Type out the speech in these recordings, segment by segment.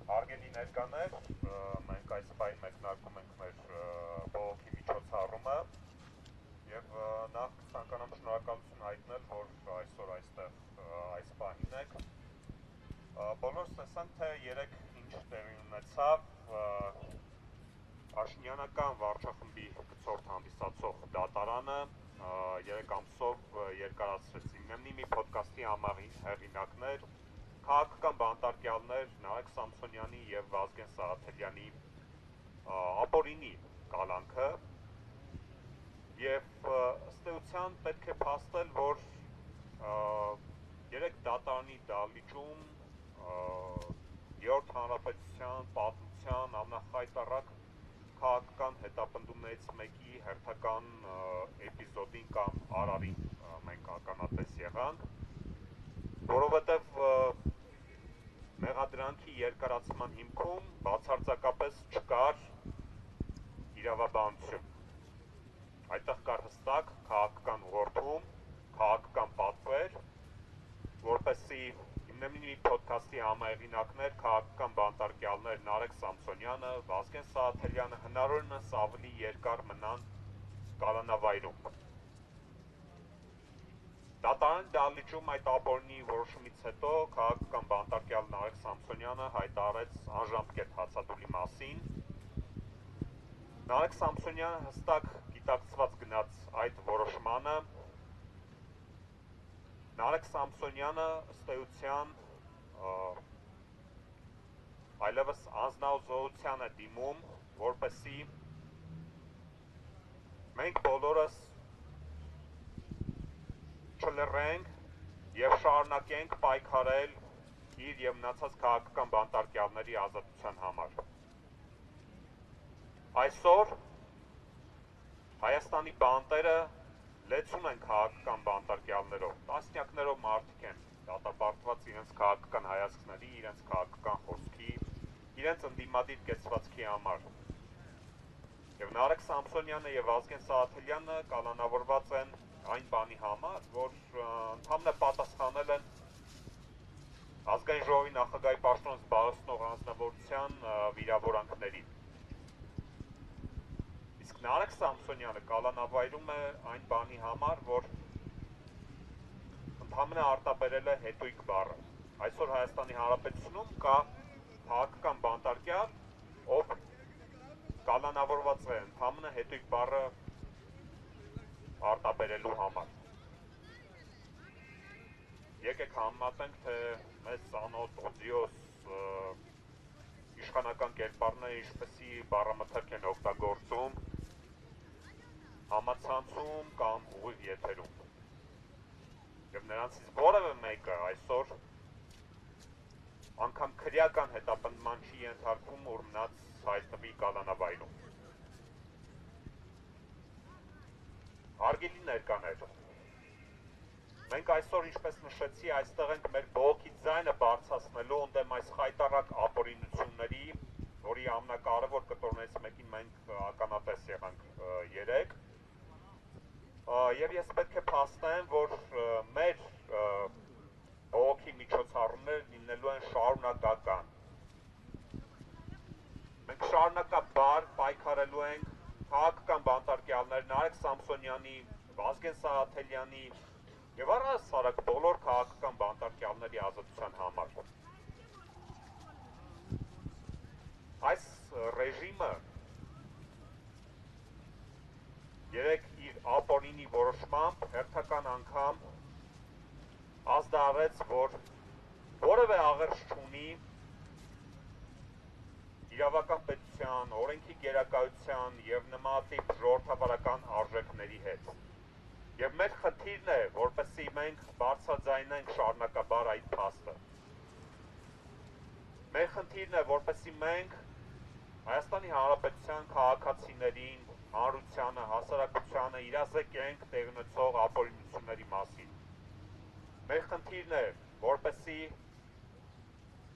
Հարգելի ներկաներ, մենք այս պահին մեկնարկում ենք մեր բողոքի միջոցառումը և նախ ցանկանամ շնորհակալություն հայտնել, որ այսօր այստեղ այս պահին եք։ Բոլորս տեսանք, թե երեկ ինչ տեղի ունեցավ Փաշինյանական վարչախմբի գծորդ հանդիսացող դատարանը 3 ամսով երկարացրեց իննեմնի մի փոդքասթի հեղինակներ, քաղաքական բանտարկյալներ Նարեկ Սամսոնյանի և Վազգեն Սաղաթելյանի ապօրինի կալանքը և ըստ էության պետք է փաստել, որ երեք դատարանի դահլիճում Երրորդ հանրապետության պատմության ամենախայտառակ քաղաքական հետապնդումներից մեկի հերթական էպիզոդին կամ արարին մենք ականատես եղանք, որովհետև մեղադրանքի երկարացման հիմքում բացարձակապես չկար իրավաբանություն։ Այդտեղ կար հստակ քաղաքական ուղղորդում, քաղաքական պատվեր, որպեսզի իննեմնի փոդքասթի համահեղինակներ, քաղաքական բանտարկյալներ Նարեկ Սամսոնյանը, Վազգեն Սաղաթելյանը հնարավորինս ավելի երկար մնան կալանավայրում։ Դատարանի դահլիճում այդ ապօրինի որոշումից հետո քաղաքական բանտարկյալ Նարեկ Սամսոնյանը հայտարարեց անժամկետ հացադուլի մասին։ Նարեկ Սամսոնյանը հստակ գիտակցված գնաց այդ որոշմանը։ Նարեկ Սամսոնյանը ըստ էության այլևս անձնազոհության է դիմում, որպեսզի մենք բոլորս չլռենք և շարունակենք պայքարել իր և մնացած քաղաքական բանտարկյալների ազատության համար։ Այսօր Հայաստանի բանտերը լեցուն են քաղաքական բանտարկյալներով, տասնյակներով մարդիկ են դատապարտված իրենց քաղաքական հայացքների, իրենց քաղաքական խոսքի, իրենց ընդդիմադիր կեցվածքի համար։ Եվ Նարեկ Սամսոնյանը և Վազգեն Սաղաթելյանը կալանավորված են այն բանի համար, որ ընդհանրապես պատասխանել են Ազգային ժողովի նախագահի պաշտոնը զբաղեցնող անձնավորության վիրավորանքներին։ Իսկ Նարեկ Սամսոնյանը կալանավայրում է այն բանի համար, որ ընդհանրապես արտաբերել է հետույք բառը։ Այսօր Հայաստանի Հանրապետությունում կա քաղաքական բանտարկյալ, ով կալանավորված է ընդհանրապես հետույք բառը արտաբերելու համար։ Եկեք համեմատենք, թե մեզ ծանոթ օդիոս իշխանական կերպարները ինչպիսի բառամթերք են օգտագործում համացանցում կամ ուղիղ եթերում։ Եվ նրանցից որևէ մեկը այսօր անգամ քրեական հետապնդման չի ենթարկվում, որ մնաց հայտնվի կալանավայրում։ Հարգելի ներկաներ, մենք այսօր, ինչպես նշեցի, այստեղ ենք մեր բողոքի ձայնը բարձրացնելու ընդդեմ այս խայտառակ ապօրինությունների, որի ամենակարևոր կտորներից մեկին մենք ականատես եղանք երեկ։ Եվ ես պետք է փաստեմ, որ մեր բողոքի միջոցառումները լինելու են շարունակական։ Մենք շարունակաբար պայքարելու ենք քաղաքական բանտարկյալներ Նարեկ Սամսոնյանի, Վազգեն Սաղաթելյանի և առհասարակ բոլոր քաղաքական բանտարկյալների ազատության համար։ Այս ռեժիմը երեկ իր ապօրինի որոշմամբ հերթական անգամ ազդարարեց, որ որևէ աղերս չունի իրավական պետության, օրենքի գերակայության և նմանատիպ ժողովրդավարական արժեքների հետ։ Եվ մեր խնդիրն է, որպեսզի մենք բարձրաձայնենք շարունակաբար այդ փաստը։ Մեր խնդիրն է, որպեսզի մենք Հայաստանի Հանրապետության քաղաքացիներին, հանրությանը, հասարակությանը իրազեկենք տեղի ունեցող ապօրինությունների մասին։ Մեր խնդիրն է, որպեսզի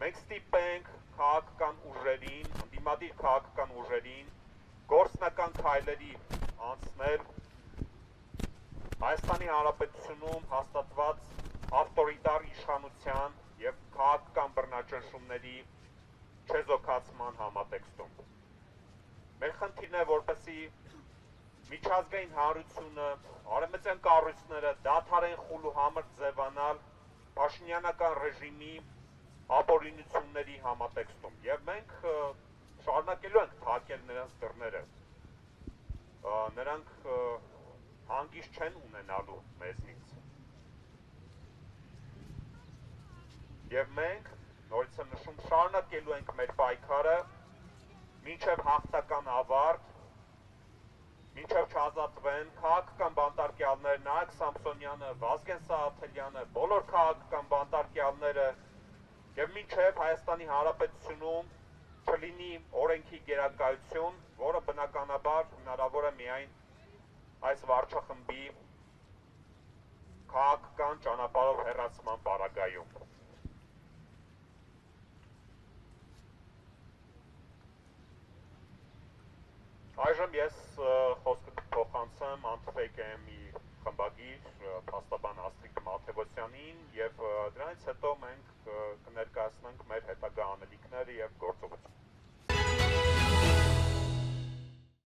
մենք ստիպենք քաղաքական ուժերին, ընդդիմադիր քաղաքական ուժերին գործնական քայլերի անցնել Հայաստանի Հանրապետությունում հաստատված ավտորիտար իշխանության և քաղաքական բռնաճնշումների չեզոքացման համատեքստում։ Մեր խնդիրն է, որպեսզի միջազգային հանրությունը, արևմտյան կառույցները դադարեն խուլ ու համր ձևանալ Փաշինյանական ռեժիմի ապօրինությունների համատեքստում, եւ մենք շարունակելու ենք թակել նրանց դռները։ Նրանք հանգիստ չեն ունենալու մեզնից։ Եվ մենք, նորից եմ նշում, շարունակելու ենք մեր պայքարը մինչև հաղթական ավարտ, մինչև չազատվեն քաղաքական բանտարկյալներ Նայակ Սամսոնյանը, Վազգեն Սաղաթելյանը, բոլոր քաղաքական բանտարկյալները եւ մինչև Հայաստանի Հանրապետությունում չլինի օրենքի գերակայություն, որը բնականաբար հնարավոր է միայն այս վարչախմբի քաղաքական ճանապարհով հեռացման պարագայում։ Այժմ ես խոսքը փոխանցեմ Anti-Fake-ի խմբագիր փաստաբան Աստղիկ Մաթևոսյանին եւ դրանից հետո մենք կներկայացնենք մեր հետագա անելիքները եւ